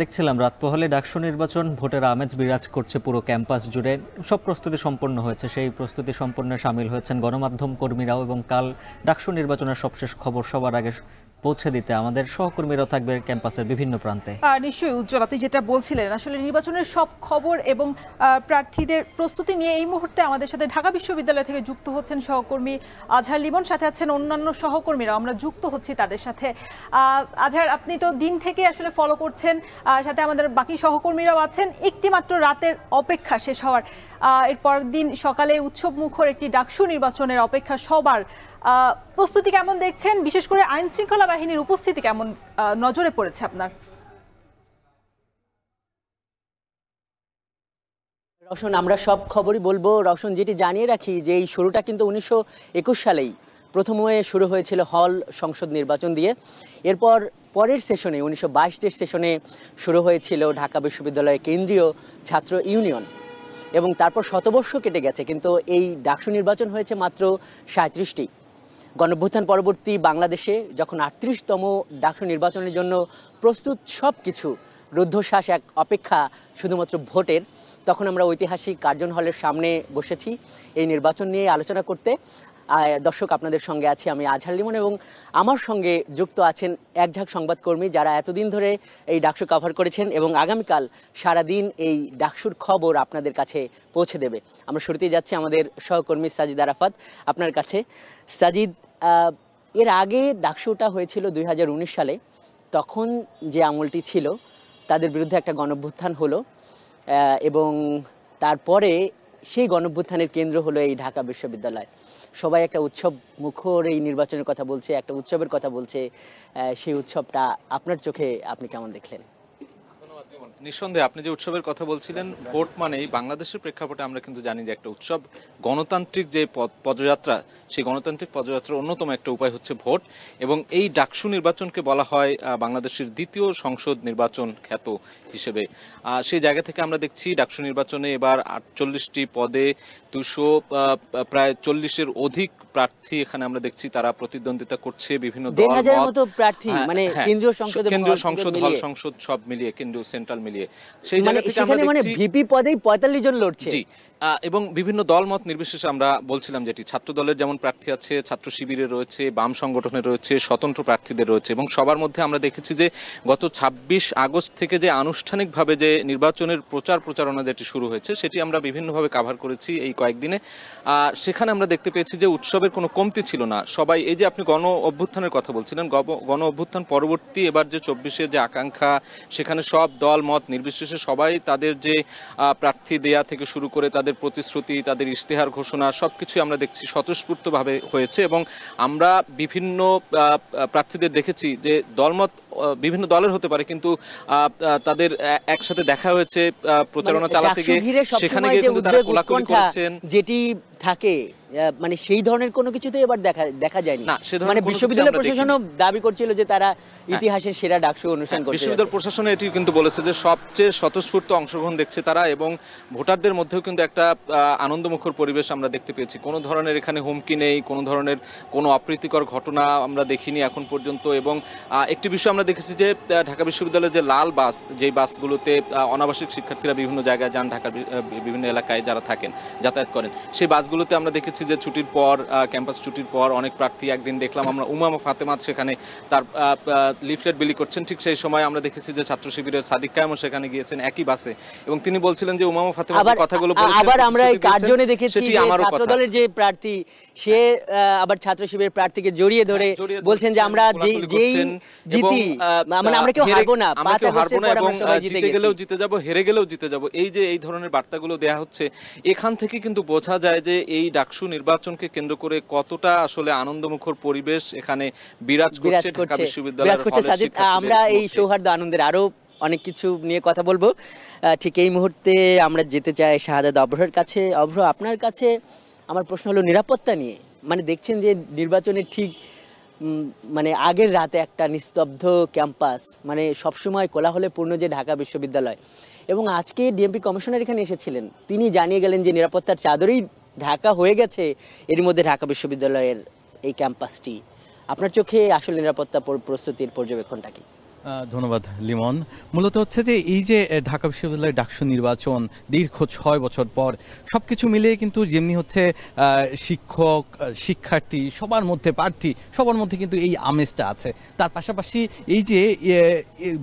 দেখছিলাম রাত পোহালে ডাকসু নির্বাচন, ভোটের আমেজ বিরাজ করছে পুরো ক্যাম্পাস জুড়ে। সব প্রস্তুতি সম্পন্ন হয়েছে, সেই প্রস্তুতি সম্পন্নে সামিল হয়েছেন গণমাধ্যম কর্মীরাও। এবং কাল ডাকসু নির্বাচনের সবশেষ খবর সবার আগে পৌঁছে দিতে আমাদের সহকর্মীরাও থাকবে ক্যাম্পাসের বিভিন্ন প্রান্তে। নিশ্চয়ই উজ্জ্বল, আপনি যেটা বলছিলেন আসলে নির্বাচনের সব খবর এবং প্রার্থীদের প্রস্তুতি নিয়ে এই মুহূর্তে আমাদের সাথে ঢাকা বিশ্ববিদ্যালয় থেকে যুক্ত হচ্ছেন সহকর্মী আজহার লিমন, সাথে আছেন অন্যান্য সহকর্মীরা। আমরা যুক্ত হচ্ছি তাদের সাথে। আজহার, আপনি তো দিন থেকে আসলে ফলো করছেন, সাথে আমাদের বাকি সহকর্মীরাও আছেন। একটি মাত্র রাতের অপেক্ষা শেষ হওয়ার, এরপর দিন সকালে উৎসব মুখর একটি ডাকসু নির্বাচনের অপেক্ষা সবার। প্রস্তুতি কেমন দেখছেন? বিশেষ করে আইন শৃঙ্খলা বাহিনীর উপস্থিতি কেমন নজরে পড়েছে আপনার? রওশন, আমরা সব খবরই বলবো। রওশন, যেটি জানিয়ে রাখি যে এই শুরুটা কিন্তু 1921 সালেই প্রথম হয়ে শুরু হয়েছিল হল সংসদ নির্বাচন দিয়ে। এরপর পরের সেশনে 1922 সেশনে শুরু হয়েছিল ঢাকা বিশ্ববিদ্যালয় কেন্দ্রীয় ছাত্র ইউনিয়ন, এবং তারপর শতবর্ষ কেটে গেছে, কিন্তু এই ডাকসু নির্বাচন হয়েছে মাত্র 37টি। গণঅভ্যুত্থান পরবর্তী বাংলাদেশে যখন 38তম ডাকসু নির্বাচনের জন্য প্রস্তুত সব কিছু, রুদ্ধশ্বাস এক অপেক্ষা শুধুমাত্র ভোটের, তখন আমরা ঐতিহাসিক কার্জন হলের সামনে বসেছি এই নির্বাচন নিয়ে আলোচনা করতে। দর্শক, আপনাদের সঙ্গে আছি আমি আজহার লিমন, এবং আমার সঙ্গে যুক্ত আছেন একঝাঁক সংবাদকর্মী যারা এতদিন ধরে এই ডাকসু কভার করেছেন এবং আগামীকাল সারাদিন এই ডাকসুর খবর আপনাদের কাছে পৌঁছে দেবে। আমরা শুরুতেই যাচ্ছি আমাদের সহকর্মী সাজিদ আরাফাত আপনার কাছে। সাজিদ, এর আগে ডাকসুটা হয়েছিল 2019 সালে। তখন যে আমলটি ছিল তাদের বিরুদ্ধে একটা গণঅভ্যুত্থান হলো, এবং তারপরে সেই গণঅভ্যুত্থানের কেন্দ্র হলো এই ঢাকা বিশ্ববিদ্যালয়। সবাই একটা উৎসব মুখর এই নির্বাচনের কথা বলছে, একটা উৎসবের কথা বলছে। সেই উৎসবটা আপনার চোখে আপনি কেমন দেখলেন? নিঃসন্দেহে আপনি যে উৎসবের কথা বলছিলেন, ভোট মানেই বাংলাদেশের প্রেক্ষাপটে আমরা কিন্তু জানি যে একটা উৎসব, গণতান্ত্রিক যে পদযাত্রা, সেই গণতান্ত্রিক পদযাত্রার অন্যতম একটা উপায় হচ্ছে ভোট। এবং এই ডাকসু নির্বাচনকে বলা হয় বাংলাদেশের দ্বিতীয় সংসদ নির্বাচন খ্যাত হিসেবে। সেই জায়গা থেকে আমরা দেখছি ডাকসু নির্বাচনে এবার 48টি পদে 240-এর অধিক প্রার্থী এখানে আমরা দেখছি, তারা প্রতিদ্বন্দ্বিতা করছে বিভিন্ন দল মতো প্রার্থী, মানে কেন্দ্রীয় সংসদ, হল সংসদ সব মিলিয়ে, কেন্দ্রীয় সেন্ট্রাল মিলিয়ে। সেই জায়গা থেকে আমরা দেখছি ভিপি পদেই 45 জন লড়ছে। জি, এবং বিভিন্ন দলমত নির্বিশেষে আমরা বলছিলাম যেটি ছাত্র দলের যেমন প্রার্থী আছে, ছাত্র শিবিরের রয়েছে, বাম সংগঠনের রয়েছে, স্বতন্ত্র প্রার্থীদের রয়েছে, এবং সবার মধ্যে আমরা দেখেছি যে গত 26 আগস্ট থেকে যে আনুষ্ঠানিকভাবে যে নির্বাচনের প্রচারণা যেটি শুরু হয়েছে, সেটি আমরা বিভিন্নভাবে কাভার করেছি এই কয়েকদিনে। সেখানে আমরা দেখতে পেয়েছি যে উৎসবের কোনো কমতি ছিল না। সবাই, এই যে আপনি গণ অভ্যুত্থানের কথা বলছিলেন, গণ অভ্যুত্থান পরবর্তী এবার যে 24-এর যে আকাঙ্ক্ষা, সেখানে সব দল মত নির্বিশেষে সবাই তাদের যে প্রার্থী দেয়া থেকে শুরু করে তাদের প্রতিশ্রুতি, তাদের ইশতেহার ঘোষণা, সবকিছু আমরা দেখছি স্বতঃস্ফূর্তভাবে হয়েছে। এবং আমরা বিভিন্ন প্রার্থীদের দেখেছি যে দলমত বিভিন্ন দলের হতে পারে, কিন্তু তাদের একসাথে দেখা হয়েছে প্রচারণা চালাতে গিয়ে, সেখানে গিয়ে কিন্তু তারা কোলাকুলি করেছেন, যেটি থাকে মানে সেই ধরনের কোনো কিছুতে এবার দেখা যায়নি। মানে বিশ্ববিদ্যালয় প্রশাসনও দাবি করছিল যে তারা ইতিহাসের সেরা ডাকসু অনুষ্ঠান করছে। বিশ্ববিদ্যালয় প্রশাসন এটি কিন্তু বলেছে যে সবচেয়ে স্বতঃস্ফূর্ত অংশগ্রহণ দেখছে তারা, এবং ভোটারদের মধ্যেও কিন্তু একটা আনন্দমুখর পরিবেশ আমরা দেখতে পেয়েছি। কোনো ধরনের এখানে হুমকি নেই, কোনো ধরনের কোনো অপ্রীতিকর ঘটনা আমরা দেখিনি এখন পর্যন্ত। এবং একটি বিষয় আমরা দেখেছি যে ঢাকা বিশ্ববিদ্যালয়ের যে লাল বাস, যেই বাসগুলোতে অনাবাসিক শিক্ষার্থীরা বিভিন্ন জায়গায় যান, ঢাকার বিভিন্ন এলাকায় যারা থাকেন, যাতায়াত করেন, সেই বাসগুলোতে আমরা দেখেছি যে ছুটির পর, ক্যাম্পাস ছুটির পর অনেক প্রার্থী, একদিন দেখলাম আমরা উমামা ফাতেমা সেখানে তার লিফলেট বিলি করছেন। ঠিক সেই সময় আমরা দেখেছি যে ছাত্র শিবিরের সাদিক কায়েমও সেখানে গিয়েছেন একই বাসে, এবং তিনি বলছিলেন যে উমামা ফাতেমার কথাগুলো বলেছেন। আবার আমরা এই কার্যনে দেখেছি যে ছাত্র দলের যে প্রার্থী, সে আবার ছাত্র শিবিরের প্রার্থীকে জড়িয়ে ধরে বলছেন যে আমরা যেই জিতি, মানে আমরা কেউ হারবো না, এবং জিতে গেলেও জিতে যাব, হেরে গেলেও জিতে যাব। এই যে এই ধরনের বার্তাগুলো দেয়া হচ্ছে, এখান থেকে কিন্তু বোঝা যায় যে এই ডাকসু নির্বাচনকে কেন্দ্র করে কতটা আসলে আনন্দমুখর পরিবেশ এখানে বিরাজ করছে ঢাকা বিশ্ববিদ্যালয়ের। আমরা এই সৌহার্দ্য আনন্দের আরো অনেক কিছু নিয়ে কথা বলবো। ঠিক এই মুহূর্তে আমরা যেতে চাই শাহাদাত অভ্রের কাছে। অভ্র, আপনার কাছে আমার প্রশ্ন হলো নিরাপত্তা নিয়ে। মানে দেখছেন যে নির্বাচনের ঠিক মানে আগের রাতে একটা নিস্তব্ধ ক্যাম্পাস, মানে সবসময় কোলাহলে পূর্ণ যে ঢাকা বিশ্ববিদ্যালয়, এবং আজকে ডিএমপি কমিশনার এখানে এসেছিলেন, তিনি জানিয়ে গেলেন যে নিরাপত্তার চাদরেই ঢাকা হয়ে গেছে এর মধ্যে ঢাকা বিশ্ববিদ্যালয়ের এই ক্যাম্পাসটি। আপনার চোখে আসলে নিরাপত্তা প্রস্তুতির পর্যবেক্ষণটা কি? ধন্যবাদ লিমন। মূলত হচ্ছে যে এই যে ঢাকা বিশ্ববিদ্যালয়ের ডাকসু নির্বাচন দীর্ঘ 6 বছর পর সবকিছু মিলিয়ে কিন্তু যেমনি হচ্ছে শিক্ষক, শিক্ষার্থী সবার মধ্যে, প্রার্থী সবার মধ্যে কিন্তু এই আমেজটা আছে। তার পাশাপাশি এই যে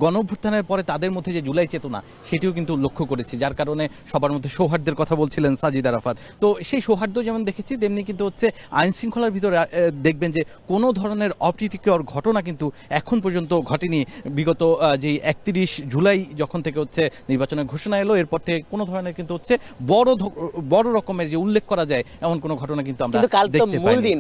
গণঅভ্যুত্থানের পরে তাদের মধ্যে যে জুলাই চেতনা সেটিও কিন্তু লক্ষ্য করেছি, যার কারণে সবার মধ্যে সৌহার্দ্যের কথা বলছিলেন সাজিদ আরাফাত। তো সেই সৌহার্দ্য যেমন দেখেছি তেমনি কিন্তু হচ্ছে আইন শৃঙ্খলার ভিতরে দেখবেন যে কোনো ধরনের অপ্রীতিকর ঘটনা কিন্তু এখন পর্যন্ত ঘটেনি। বিগত যে 31 জুলাই যখন থেকে হচ্ছে নির্বাচনের ঘোষণা এলো, এরপর থেকে কোনো ধরনের কিন্তু হচ্ছে বড় রকমের যে উল্লেখ করা যায় এমন কোনো ঘটনা কিন্তু আমরা দেখতে পাইনি।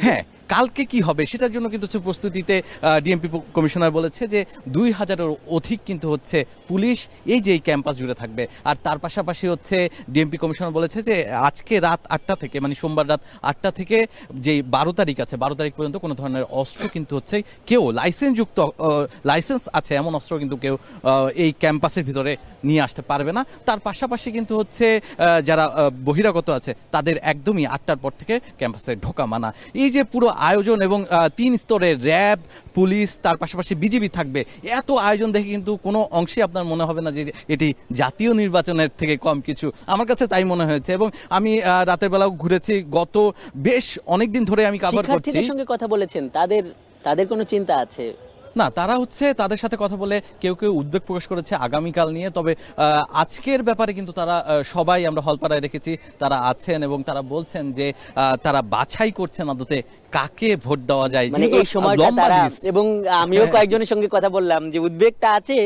হ্যাঁ, কালকে কি হবে সেটার জন্য কিন্তু হচ্ছে প্রস্তুতিতে ডিএমপি কমিশনার বলেছে যে 2000-এর অধিক কিন্তু হচ্ছে পুলিশ এই যে ক্যাম্পাস জুড়ে থাকবে। আর তার পাশাপাশি হচ্ছে ডিএমপি কমিশনার বলেছে যে আজকে রাত 8টা থেকে, মানে সোমবার রাত 8টা থেকে যে 12 তারিখ আছে, 12 তারিখ পর্যন্ত কোনো ধরনের অস্ত্র কিন্তু হচ্ছে কেউ লাইসেন্স আছে এমন অস্ত্র কিন্তু কেউ এই ক্যাম্পাসের ভিতরে নিয়ে আসতে পারবে না। তার পাশাপাশি কিন্তু হচ্ছে যারা বহিরাগত আছে তাদের একদমই 8টার পর থেকে ক্যাম্পাসে ঢোকা মানা। এই যে পুরো আয়োজন এবং 3 স্তরের র্যাব, পুলিশ, তার পাশাপাশি বিজিবি থাকবে, এত আয়োজন দেখে কিন্তু কোনো অংশেই আপনার মনে হবে না যে এটি জাতীয় নির্বাচনের থেকে কম কিছু। আমার কাছে তাই মনে হয়েছে। এবং আমি রাতের বেলাও ঘুরেছি, গত বেশ অনেকদিন ধরে আমি কভার করছি। শিক্ষার্থীদের সঙ্গে কথা বলেছেন, তাদের কোনো চিন্তা আছে না? তারা হচ্ছে তাদের সাথে কথা বলে কেউ কেউ উদ্বেগ প্রকাশ করেছে আগামীকাল নিয়ে। তবে আজকের ব্যাপারে কিন্তু তারা সবাই, আমরা হলপাড়ায় দেখেছি, তারা আছেন এবং তারা বলছেন যে তারা বাছাই করছেন আদতে কাকে ভোট দেওয়া যায়, মানে এই সময়টা তারা। এবং আমিও কয়েকজনের সঙ্গে কথা বললাম, যে উদ্বেগটা আছে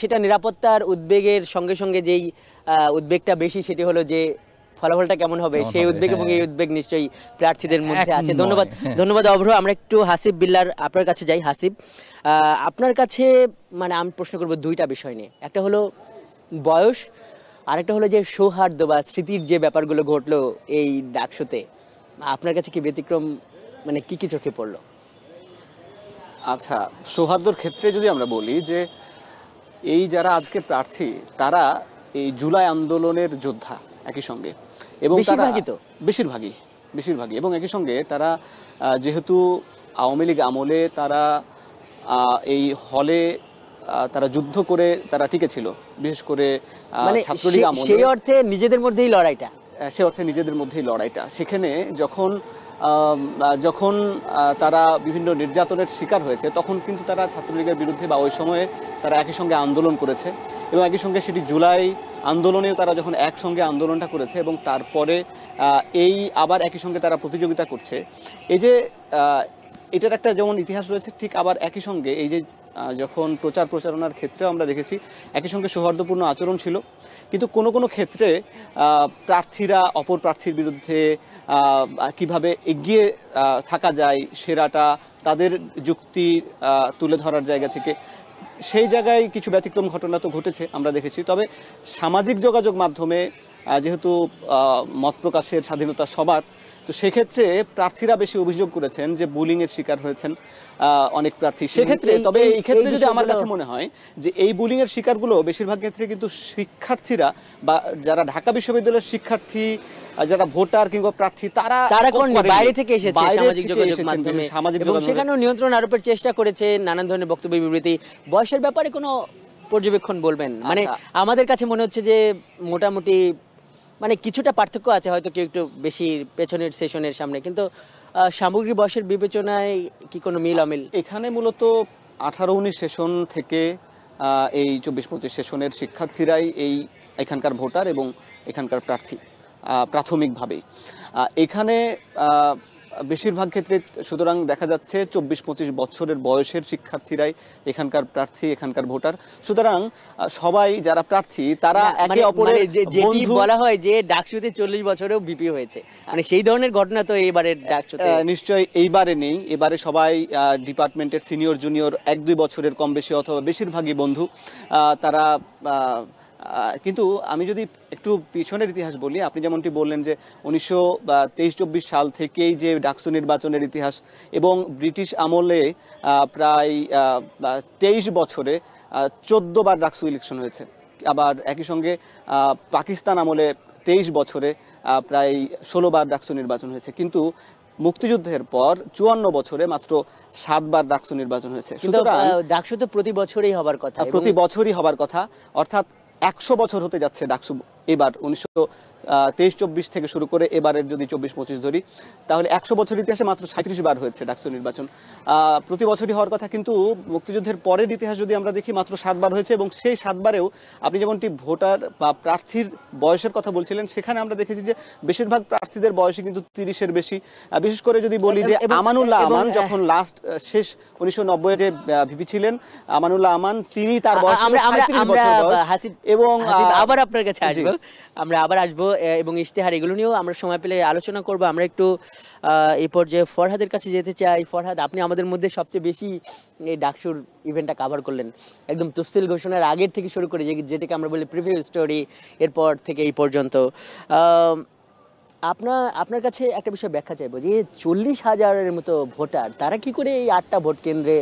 সেটা নিরাপত্তার উদ্বেগের সঙ্গে সঙ্গে যেই উদ্বেগটা বেশি সেটি হলো যে ফলাফলটা কেমন হবে, সেই উদ্বেগ এবং এই উদ্বেগ নিশ্চয়ই প্রার্থীদের মধ্যে আছে। ধন্যবাদ অভ্র। আমরা একটু হাসিব বিল্লার আপনার কাছে যাই। হাসিব, আপনার কাছে মানে আমি প্রশ্ন করব দুইটা বিষয় নিয়ে। একটা হলো বয়স, আরেকটা হলো যে সৌহার্দ্য বা স্মৃতির যে ব্যাপারগুলো ঘটলো এই ডাকসুতে, আপনার কাছে কি ব্যতিক্রম, মানে কি কি চোখে পড়লো? আচ্ছা, সৌহার্দ্যর ক্ষেত্রে যদি আমরা বলি যে এই যারা আজকে প্রার্থী তারা এই জুলাই আন্দোলনের যোদ্ধা একই সঙ্গে, এবং বেশিরভাগই এবং একই সঙ্গে তারা যেহেতু আওয়ামী লীগ আমলে তারা এই হলে তারা যুদ্ধ করে তারা টিকেছিল, বিশেষ করে ছাত্রলীগ আমলে, সেই অর্থে নিজেদের মধ্যেই লড়াইটা সেখানে যখন তারা বিভিন্ন নির্যাতনের শিকার হয়েছে তখন কিন্তু তারা ছাত্রলীগের বিরুদ্ধে বা ওই সময়ে তারা একই সঙ্গে আন্দোলন করেছে, এবং একই সঙ্গে সেটি জুলাই আন্দোলনেও তারা যখন একসঙ্গে আন্দোলনটা করেছে এবং তারপরে এই আবার একই সঙ্গে তারা প্রতিযোগিতা করছে। এই যে এটার একটা যেমন ইতিহাস রয়েছে, ঠিক আবার একই সঙ্গে এই যে যখন প্রচারণার ক্ষেত্রেও আমরা দেখেছি একই সঙ্গে সৌহার্দ্যপূর্ণ আচরণ ছিল, কিন্তু কোনো ক্ষেত্রে প্রার্থীরা অপর প্রার্থীর বিরুদ্ধে কিভাবে এগিয়ে থাকা যায় সেরাটা তাদের যুক্তি তুলে ধরার জায়গা থেকে, সেই জায়গায় কিছু ব্যতিক্রম ঘটনা তো ঘটেছে আমরা দেখেছি। তবে সামাজিক যোগাযোগ মাধ্যমে যেহেতু মত প্রকাশের স্বাধীনতা সবার, তো সেক্ষেত্রে প্রার্থীরা বেশি অভিযোগ করেছেন যে বুলিংয়ের শিকার হয়েছেন অনেক প্রার্থী সেক্ষেত্রে। তবে এই ক্ষেত্রে যদি আমার কাছে মনে হয় যে এই বুলিংয়ের শিকারগুলো বেশিরভাগ ক্ষেত্রে কিন্তু শিক্ষার্থীরা বা যারা ঢাকা বিশ্ববিদ্যালয়ের শিক্ষার্থী, যারা ভোটার কিংবা প্রার্থী, তারা বাইরে থেকে এসেছে সামাজিক যোগাযোগ মাধ্যমে, এবং সেখানেও নিয়ন্ত্রণ আরোপের চেষ্টা করেছে, নানান ধরনের বক্তব্য বিবৃতি। বয়সের ব্যাপারে কোনো পর্যবেক্ষণ বলবেন? মানে আমাদের কাছে মনে হচ্ছে যে মোটামুটি মানে কিছুটা পার্থক্য আছে, হয়তো কেউ একটু বেশি পেছনের সেশনের সামনে, কিন্তু সামগ্রিক বয়সের বিবেচনায় কি কোনো মিল অমিল? এখানে মূলত 18-19 সেশন থেকে এই 24-25 সেশনের শিক্ষার্থীরাই এখানকার ভোটার এবং এখানকার প্রার্থী প্রাথমিকভাবেই। এখানে বেশিরভাগ ক্ষেত্রে সুতরাং দেখা যাচ্ছে 24-25 বছরের বয়সের শিক্ষার্থীরাই এখানকার প্রার্থী, এখানকার ভোটার। সুতরাং সবাই যারা প্রার্থী তারা একে অপরের যেটি বলা হয় যে ডাকসুতে 40 বছরেও বিপি হয়েছে, মানে সেই ধরনের ঘটনা তো এইবারের ডাকসুতে নিশ্চয়ই এইবারে নেই। এবারে সবাই ডিপার্টমেন্টের সিনিয়র জুনিয়র 1-2 বছরের কম বেশি অথবা বেশিরভাগই বন্ধু তারা। কিন্তু আমি যদি একটু পিছনের ইতিহাস বলি, আপনি যেমনটি বললেন যে 1923-24 সাল থেকেই যে ডাকসু নির্বাচনের ইতিহাস, এবং ব্রিটিশ আমলে প্রায় 23 বছরে 14 বার ডাকসু ইলেকশন হয়েছে। আবার একই সঙ্গে পাকিস্তান আমলে 23 বছরে প্রায় 16 বার ডাকসু নির্বাচন হয়েছে। কিন্তু মুক্তিযুদ্ধের পর 54 বছরে মাত্র 7 বার ডাকসু নির্বাচন হয়েছে। কিন্তু সুতরাং ডাকসু তো প্রতি বছরই হবার কথা, প্রতি বছরই হবার কথা, অর্থাৎ 100 বছর হতে যাচ্ছে ডাকসু এবার 1923-24 থেকে শুরু করে এবারের যদি 24-25 ধরি তাহলে 100 বছর ইতিহাসে মাত্র 37 বার হয়েছে ডাকসু নির্বাচন। প্রতি বছরই হওয়ার কথা, কিন্তু মুক্তিযুদ্ধের পরের ইতিহাস যদি আমরা দেখি মাত্র 7 বার হয়েছে, এবং সেই 7 বারেও আপনি যেমনটি ভোটার বা প্রার্থীর বয়সের কথা বলছিলেন, সেখানে আমরা দেখেছি যে বেশিরভাগ প্রার্থীদের বয়সই কিন্তু 30-এর বেশি। বিশেষ করে যদি বলি যে আমানুল্লাহ আমান যখন লাস্ট শেষ 1990 এ ভিপি ছিলেন, আমানুল্লাহ আমান তিনি তার বয়স ছিল 37 বছর বয়স। এবং আবার আপনার কাছে আসবো, আমরা আবার আসবো এবং ইশতেহার এগুলো নিয়েও আমরা সময় পেলে আলোচনা করবো। আমরা একটু এই পর্যায়ে ফরহাদের কাছে যেতে চাই। ফরহাদ, আপনি আমাদের মধ্যে সবচেয়ে বেশি এই ডাকসুর ইভেন্টটা কভার করলেন, একদম তফসিল ঘোষণার আগের থেকে শুরু করে যেটাকে আমরা বলি প্রিভিউ স্টোরি, এরপর থেকে এই পর্যন্ত। আপনার কাছে একটা বিষয় ব্যাখ্যা চাইবো যে 40,000-এর মতো ভোটার, তারা কি করে এই 8টা ভোট কেন্দ্রে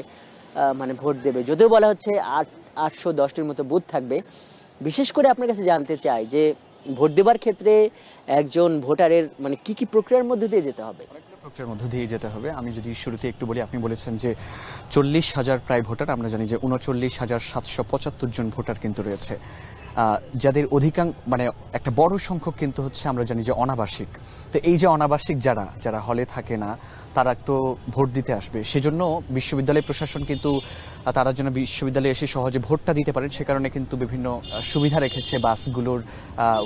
মানে ভোট দেবে? যদিও বলা হচ্ছে 810টির মতো বুথ থাকবে। বিশেষ করে আপনার কাছে জানতে চাই যে ভোট দেবার ক্ষেত্রে একজন ভোটারের মানে কি কি প্রক্রিয়ার মধ্যে দিয়ে যেতে হবে? প্রক্রিয়ার মধ্য দিয়ে যেতে হবে। আমি যদি শুরুতে একটু বলি, আপনি বলেছেন যে 40,000 প্রায় ভোটার, আমরা জানি যে 39,775 জন ভোটার কিন্তু রয়েছে, যাদের অধিকাংশ মানে একটা বড় সংখ্যক কিন্তু হচ্ছে আমরা জানি যে অনাবাসিক। তো এই যে অনাবাসিক যারা হলে থাকে না, তারা তো ভোট দিতে আসবে, সেজন্য বিশ্ববিদ্যালয় প্রশাসন কিন্তু তারা যেন বিশ্ববিদ্যালয়ে এসে সহজে ভোটটা দিতে পারেন সে কারণে কিন্তু বিভিন্ন সুবিধা রেখেছে, বাসগুলোর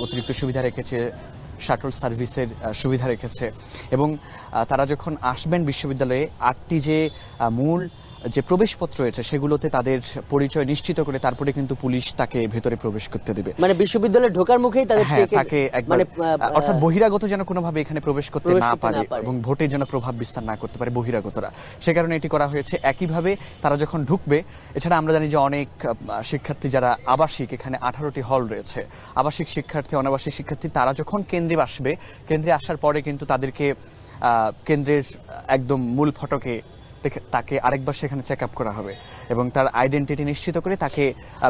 অতিরিক্ত সুবিধা রেখেছে, শাটল সার্ভিসের সুবিধা রেখেছে। এবং তারা যখন আসবেন বিশ্ববিদ্যালয়ে 8টি যে মূল যে প্রবেশপত্র রয়েছে সেগুলোতে তাদের পরিচয় নিশ্চিত করে তারপরে কিন্তু পুলিশ তাকে ভেতরে প্রবেশ করতে দেবে। মানে বিশ্ববিদ্যালয়ে ঢোকার মুখেই তাকে মানে অর্থাৎ বহিরাগত যেন কোনোভাবে এখানে প্রবেশ করতে না পারে এবং ভোটের যেন প্রভাব বিস্তার না করতে পারে বহিরাগতরা, সে কারণে এটি করা হয়েছে। একইভাবে তারা যখন ঢুকবে, এছাড়া আমরা জানি যে অনেক শিক্ষার্থী যারা আবাসিক, এখানে 18টি হল রয়েছে, আবাসিক শিক্ষার্থী অনাবাসিক শিক্ষার্থী, তারা যখন কেন্দ্রে আসবে, কেন্দ্রে আসার পরে কিন্তু তাদেরকে কেন্দ্রের একদম মূল ফটকে তাকে আরেকবার সেখানে চেক আপ করা হবে এবং তার আইডেন্টিটি নিশ্চিত করে তাকে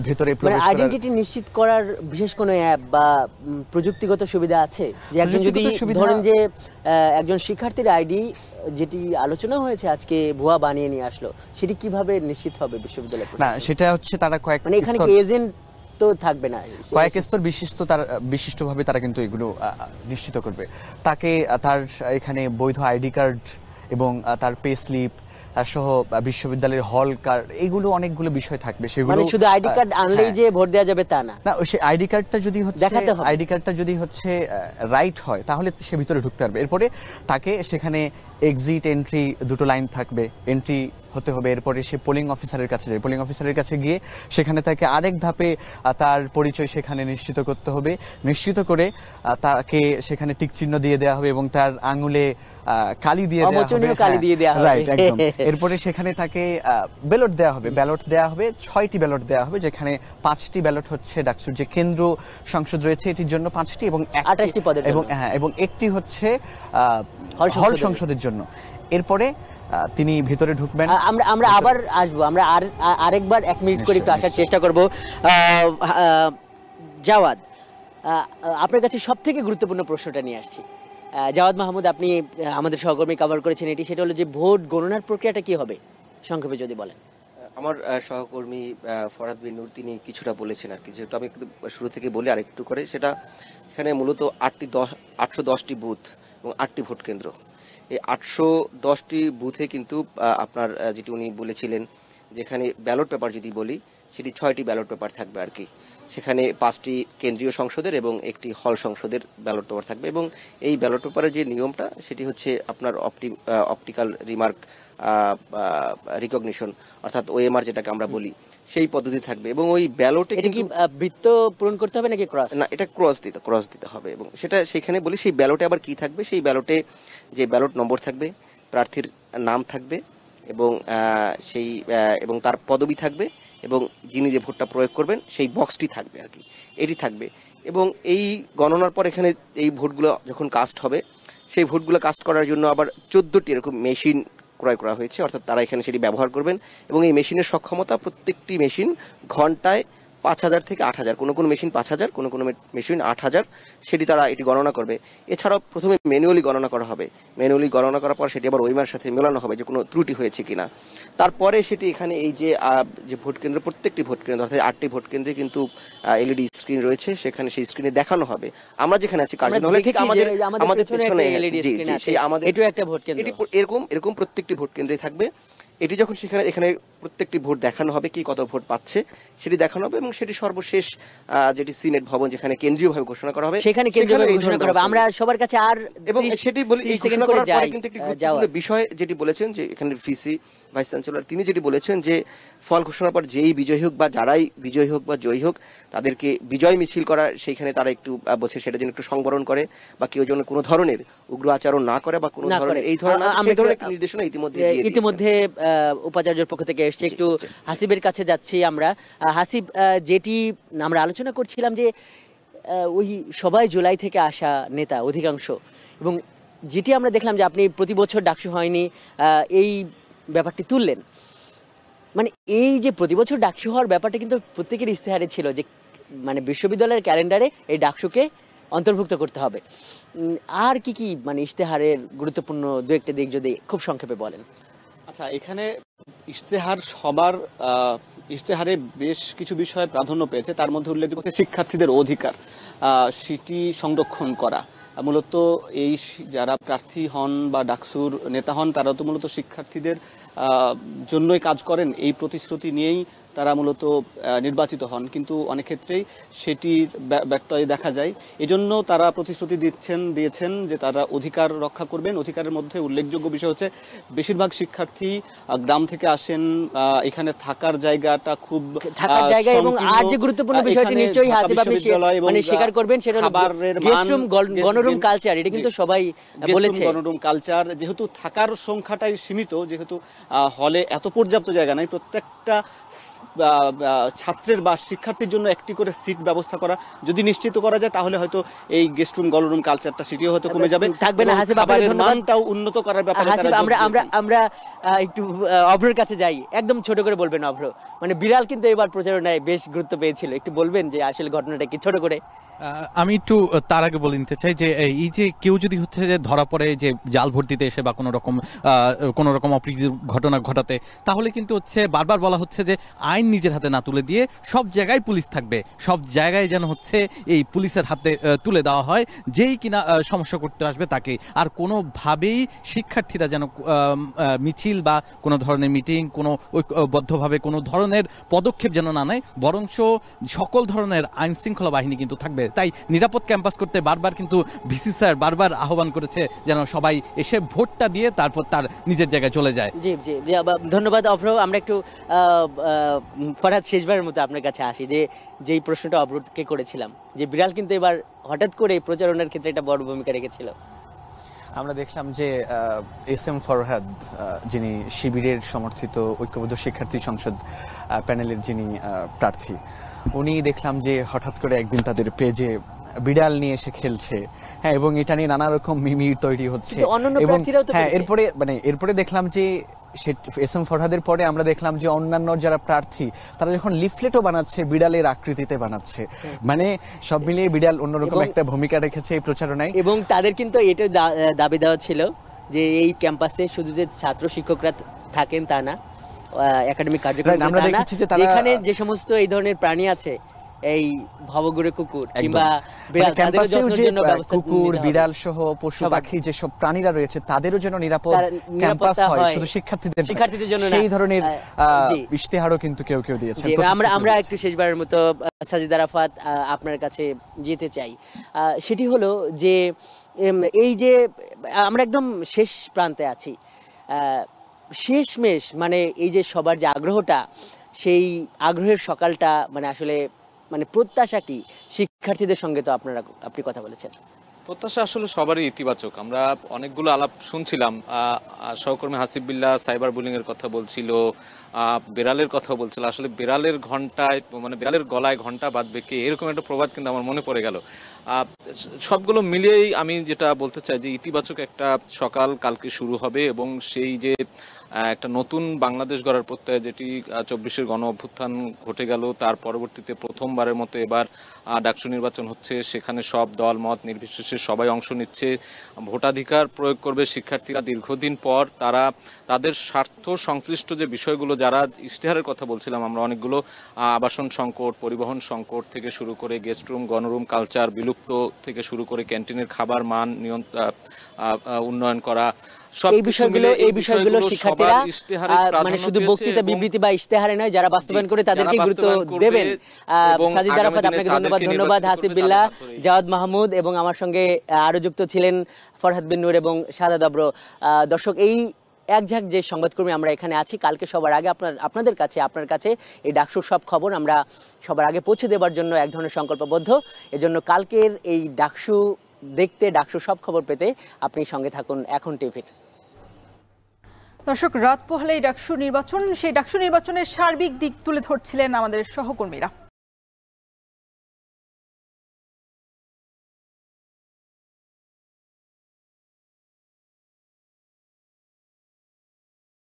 ভেতরে প্রবেশ করার। আইডেন্টিটি নিশ্চিত করার বিশেষ কোনো অ্যাপ বা প্রযুক্তিগত সুবিধা আছে যে একজন যদি ধরেন যে একজন শিক্ষার্থীর আইডি যেটি আলোচনা হয়েছে আজকে ভুয়া বানিয়ে নিয়ে আসলো, সেটি কিভাবে নিশ্চিত হবে বিশ্ববিদ্যালয়? না, সেটা হচ্ছে তারা কয়েক মানে এখানে কি এজেন্ট তো থাকবে না, কয়েক স্তর বিশিষ্টভাবে তারা কিন্তু এগুলো নিশ্চিত করবে। তাকে তার এখানে বৈধ আইডি কার্ড এবং তার পে স্লিপ সহ বিশ্ববিদ্যালয়ের হল কার্ড, এগুলো অনেকগুলো বিষয় থাকবে। সেগুলো মানে শুধু আইডি কার্ড আনলেই যে ভোট দেওয়া যাবে তা না। না, সেই আইডি কার্ডটা যদি হচ্ছে রাইট হয় তাহলে সে ভিতরে ঢুকতে পারবে। এরপরে তাকে সেখানে এক্সিট এন্ট্রি দুটো লাইন থাকবে, এন্ট্রি হতে হবে। এরপরে সে পোলিং অফিসারের কাছে যায়, পোলিং অফিসারের কাছে গিয়ে সেখানে তাকে আরেক ধাপে তার পরিচয় সেখানে নিশ্চিত করতে হবে। নিশ্চিত করে তাকে সেখানে টিক চিহ্ন দিয়ে দেওয়া হবে এবং তার আঙুলে কালি দিয়ে দেওয়া হবে, রাইট, একদম। এরপরে সেখানে তাকে ব্যালট দেওয়া হবে, 6টি ব্যালট দেওয়া হবে, যেখানে 5টি ব্যালট হচ্ছে ডাকসুর যে কেন্দ্র সংসদ রয়েছে এটির জন্য 5টি এবং 28টি পদের জন্য, এবং একটি হচ্ছে হল সংসদের জন্য। এরপরে তিনি ভিতরে ঢুকবেন। আমরা আবার আসবো, আমরা আরেকবার 1 মিনিট করে একটু আসার চেষ্টা করব। জাওয়াদ, আপনার কাছে সবথেকে গুরুত্বপূর্ণ প্রশ্নটা নিয়ে আসছি। জাওয়াদ মাহমুদ, আপনি আমাদের সহকর্মী কভার করেছেন এটি, সেটা হলো যে ভোট গণনার প্রক্রিয়াটা কি হবে, সংক্ষেপে যদি বলেন। আমার সহকর্মী ফরহাদ বিন নূর তিনি কিছুটা বলেছেন আর কি, যেহেতু আমি শুরু থেকে বলি আরেকটু করে, সেটা এখানে মূলত 810টি বুথ এবং 8টি ভোট কেন্দ্র। এই 810টি বুথে কিন্তু আপনার যেটি উনি বলেছিলেন, যেখানে ব্যালট পেপার যদি বলি সেটি 6টি ব্যালট পেপার থাকবে আর কি। সেখানে 5টি কেন্দ্রীয় সংসদের এবং একটি হল সংসদের ব্যালট পেপার থাকবে। এবং এই ব্যালট পেপারের যে নিয়মটা সেটি হচ্ছে আপনার অপটিক্যাল রিমার্ক রিকগনিশন, অর্থাৎ ওএমআর যেটাকে আমরা বলি, সেই পদ্ধতি থাকবে। এবং ওই ব্যালটে কি বৃত্ত পূরণ করতে হবে নাকি ক্রস? না, এটা ক্রস দিতে হবে। এবং সেটা সেখানে বলি সেই ব্যালটে আবার কি থাকবে, সেই ব্যালটে যে ব্যালট নম্বর থাকবে, প্রার্থীর নাম থাকবে এবং এবং তার পদবি থাকবে এবং যিনি যে ভোটটা প্রয়োগ করবেন সেই বক্সটি থাকবে আর কি, এটি থাকবে। এবং এই গণনার পর এখানে এই ভোটগুলো যখন কাস্ট হবে, সেই ভোটগুলো কাস্ট করার জন্য আবার 14টি এরকম মেশিন ক্রয় করা হয়েছে, অর্থাৎ তারা এখানে সেটি ব্যবহার করবেন। এবং এই মেশিনের সক্ষমতা, প্রত্যেকটি মেশিন ঘন্টায় 5,000 থেকে 8,000, কোনো মেশিন 5,000, কোনো মেশিন 8,000, সেটি তারা এটি গণনা করবে। এছাড়াও প্রথমে ম্যানুয়ালি গণনা করা হবে, ম্যানুয়ালি গণনা করার পর সেটি আবার ওইমার সাথে মেলানো হবে যে কোনো ত্রুটি হয়েছে কিনা। তারপরে সেটি এখানে এই যে ভোট কেন্দ্র, প্রত্যেকটি ভোট কেন্দ্র অর্থাৎ 8টি ভোট কেন্দ্রে কিন্তু এলইডি স্ক্রিন রয়েছে, সেখানে সেই স্ক্রিনে দেখানো হবে। আমরা যেখানে আছি কার্যালয়ে ঠিক আমাদের পেছনে সেই আমাদের একটা ভোট কেন্দ্র, এটি এরকম প্রত্যেকটি ভোট কেন্দ্রে থাকবে। এটি যখন এখানে প্রত্যেকটি ভোট দেখানো হবে, কি কত ভোট পাচ্ছে সেটি দেখানো হবে, এবং সেটি সর্বশেষ যেটি সিনেট ভবন যেখানে কেন্দ্রীয়ভাবে ঘোষণা করা হবে সেখানে কেন্দ্রীয়ভাবে ঘোষণা করা হবে। আমরা সবার কাছে আর এবং সেটি বলি এই ঘোষণা করার পরে কিন্তু একটি গুরুত্বপূর্ণ বিষয় যেটি বলেছেন যে এখানে ভিসি ভাইস চ্যান্সেলর তিনি যেটি বলেছেন যে ফল ঘোষণার পর যেই বিজয়ী হোক বা যারাই বিজয়ী হোক বা জয়ী হোক তাদেরকে বিজয় মিছিল করা, সেইখানে তারা একটু বলছে সেটা যেন একটু সংবরণ করে বা কেউ যেন কোনো ধরনের উগ্র আচরণ না করে বা কোনো ধরনের এই ধরনের নির্দেশনা ইতিমধ্যে উপাচার্যের পক্ষ থেকে এসছে। একটু হাসিবের কাছে যাচ্ছি আমরা। হাসিব, যেটি আমরা আলোচনা করছিলাম যে ওই সবাই জুলাই থেকে আসা নেতা অধিকাংশ, এবং যেটি আমরা দেখলাম যে আপনি প্রতি বছর ডাকসু হয়নি এই ব্যাপারটি তুললেন, মানে এই যে প্রতি বছর ডাকসু হওয়ার ব্যাপারটা কিন্তু প্রত্যেকের ইস্তেহারে ছিল যে মানে বিশ্ববিদ্যালয়ের ক্যালেন্ডারে এই ডাকসুকে অন্তর্ভুক্ত করতে হবে। আর কি কি মানে ইশতেহারের গুরুত্বপূর্ণ দু একটা দিক যদি খুব সংক্ষেপে বলেন। আচ্ছা, এখানে ইশতেহারে বেশ কিছু বিষয় প্রাধান্য পেয়েছে। তার মধ্যে উল্লেখযোগ্য শিক্ষার্থীদের অধিকার সেটি সংরক্ষণ করা। মূলত এই যারা প্রার্থী হন বা ডাকসুর নেতা হন তারা তো মূলত শিক্ষার্থীদের জন্যই কাজ করেন, এই প্রতিশ্রুতি নিয়েই তারা মূলত নির্বাচিত হন, কিন্তু অনেক ক্ষেত্রেই সেটির ব্যত্যয় দেখা যায়। এজন্য তারা প্রতিশ্রুতি দিয়েছেন যে তারা অধিকার রক্ষা করবেন। অধিকারের মধ্যে উল্লেখযোগ্য বিষয় হচ্ছে বেশিরভাগ শিক্ষার্থী গ্রাম থেকে আসেন, এখানে থাকার জায়গাটা খুব থাকার জায়গা, এবং আর যে গুরুত্বপূর্ণ বিষয়টি নিশ্চয়ই হাসিব আপনি মানে স্বীকার করবেন সেটা হলো গেস্ট রুম গণরুম কালচার। এটা কিন্তু সবাই বলেছে গণরুম কালচার, যেহেতু থাকার সংখ্যাটাই সীমিত, যেহেতু হলে এত পর্যাপ্ত জায়গা নাই, প্রত্যেকটা ছাত্রের বা শিক্ষার্থীর জন্য একটি করে সিট ব্যবস্থা করা যদি নিশ্চিত করা যায় তাহলে হয়তো এই গেস্ট রুম গণরুম কালচারটা সেটিও হয়তো কমে যাবে, থাকবে না। হাসিব আপনার মানটাও উন্নত করার ব্যাপারে আমরা একটু অভ্রের কাছে যাই, একদম ছোট করে বলবেন অভ্র, মানে বিড়াল কিন্তু এবার প্রচারণায় বেশ গুরুত্ব পেয়েছিল, একটু বলবেন যে আসলে ঘটনাটা কি ছোট করে। আমি একটু তার আগে বলে নিতে চাই যে এই যে কেউ যদি হচ্ছে যে ধরা পড়ে যে জাল ভোট দিতে এসে বা কোনো রকম অপ্রীতির ঘটনা ঘটাতে, তাহলে কিন্তু হচ্ছে বারবার বলা হচ্ছে যে আইন নিজের হাতে না তুলে দিয়ে সব জায়গায় পুলিশ থাকবে, সব জায়গায় যেন হচ্ছে এই পুলিশের হাতে তুলে দেওয়া হয়, যেই কিনা সমস্যা করতে আসবে তাকে। আর কোনোভাবেই শিক্ষার্থীরা যেন মিছিল বা কোনো ধরনের মিটিং, কোনো ঐক্যবদ্ধভাবে কোনো ধরনের পদক্ষেপ যেন না নেয়, বরঞ্চ সকল ধরনের আইন শৃঙ্খলা বাহিনী কিন্তু থাকবে। তাই নিরাপদ ক্যাম্পাস করতে বারবার কিন্তু ভিসি স্যার বারবার আহ্বান করেছে যেন সবাই এসে ভোটটা দিয়ে তারপর তার নিজের জায়গায় চলে যায়। জি জি, ধন্যবাদ অভ্র। আমরা একটু ফরহাদ শেষবারের মতো আপনার কাছে আসি, যে যেই প্রশ্নটা অভ্রকে করেছিলাম যে বিড়াল কিন্তু এবার হঠাৎ করে প্রচারণার ক্ষেত্রে একটা বড় ভূমিকা রেখেছিল। আমরা দেখলাম যে এস এম ফরহাদ, যিনি শিবিরের সমর্থিত ঐক্যবদ্ধ শিক্ষার্থী সংসদ প্যানেলের যিনি প্রার্থী, উনি দেখলাম যে হঠাৎ করে একদিন তাদের পেজে বিড়াল নিয়ে এসে খেলছে, হ্যাঁ, এবং এটা নিয়ে নানা রকম মিমির তৈরি হচ্ছে। এবং হ্যাঁ, এরপরে দেখলাম যে এস এম ফরহাদের পরে আমরা দেখলাম যে অন্যান্য যারা প্রার্থী তারা যখন লিফলেটও বানাচ্ছে বিড়ালের আকৃতিতে বানাচ্ছে, মানে সব মিলিয়ে বিড়াল অন্যরকম একটা ভূমিকা রেখেছে এই প্রচারণায়। এবং তাদের কিন্তু এটা দাবি দেওয়া ছিল যে এই ক্যাম্পাসে শুধু যে ছাত্র শিক্ষকরা থাকেন তা না, একাডেমিক কার্যক্রম আমরা দেখেছি যে এখানে যে সমস্ত এই ধরনের প্রাণী আছে, এই ভবঘুরে কুকুর কিংবা বিড়াল, তাদের যত্নের জন্য ব্যবস্থা, কুকুর বিড়াল সহ পশু পাখি যেসব প্রাণীরা রয়েছে তাদেরও যেন নিরাপদ ক্যাম্পাস হয়, শুধু শিক্ষার্থীদের জন্য সেই ধরনের ইশতেহারও কিন্তু কেউ কেউ দিয়েছে। আমরা একটু শেষবারের মতো সাজিদ আরাফাত আপনার কাছে যেতে চাই, সেটি হলো যে এই যে আমরা একদম শেষ প্রান্তে আছি, শেষমেশ মানে এই যে সবার যে আগ্রহটা, সেই আগ্রহের সকালটা মানে আসলে মানে প্রত্যাশা কি শিক্ষার্থীদের সঙ্গে? তো আপনি কথা বলেছেন, প্রত্যাশা আসলে সবারই ইতিবাচক। আমরা অনেকগুলো আলাপ শুনছিলাম, সহকর্মী হাসিব বিল্লাহ সাইবার বুলিং এর কথা বলছিল, বিড়ালের কথা বলছিল। আসলে বিড়ালের ঘন্টায় মানে বিড়ালের গলায় ঘন্টা বাঁধবে কে, এরকম একটা প্রবাদ কিন্তু আমার মনে পড়ে গেল। সবগুলো মিলিয়েই আমি যেটা বলতে চাই যে ইতিবাচক একটা সকাল কালকে শুরু হবে, এবং সেই যে একটা নতুন বাংলাদেশ গড়ার প্রত্যয়, যেটি 24-এর গণ অভ্যুত্থান ঘটে গেল, তার পরবর্তীতে প্রথমবারের মতো এবার ডাকসু নির্বাচন হচ্ছে। সেখানে সব দল মত নির্বিশেষে সবাই অংশ নিচ্ছে, ভোটাধিকার প্রয়োগ করবে শিক্ষার্থীরা। দীর্ঘদিন পর তারা তাদের স্বার্থ সংশ্লিষ্ট যে বিষয়গুলো, যারা ইশতেহারের কথা বলছিলাম আমরা, অনেকগুলো আবাসন সংকট, পরিবহন সংকট থেকে শুরু করে গেস্ট রুম, গণরুম কালচার বিলুপ্ত থেকে শুরু করে ক্যান্টিনের খাবার মান উন্নয়ন করা, এই বিষয়গুলো শিক্ষার্থীরা মানে শুধু বক্তৃতা বিবৃতি বা ইশতেহারে নয়, যারা বাস্তবায়ন করে তাদেরকে গুরুত্ব দেবেন। সাজিদ আরাফাত, আপনাকে ধন্যবাদ। হাসিব বিল্লাহ, জাওয়াদ মাহমুদ এবং আমার সঙ্গে আরো যুক্ত ছিলেন ফরহাদ বিন নূর এবং শাহাদাত আবর। দর্শক, এই এক ঝাঁক যে সংবাদকর্মী আমরা এখানে আছি, কালকে সবার আগে আপনার কাছে এই ডাকসুর সব খবর আমরা সবার আগে পৌঁছে দেওয়ার জন্য এক ধরনের সংকল্পবদ্ধ। এজন্য কালকের এই ডাকসু দেখতে, ডাকসুর সব খবর পেতে আপনি সঙ্গে থাকুন এখন টিভির। দর্শক, রাত পোহালেই ডাকসু নির্বাচন, সেই ডাকসু নির্বাচনের সার্বিক দিক তুলে ধরছিলেন আমাদের সহকর্মীরা।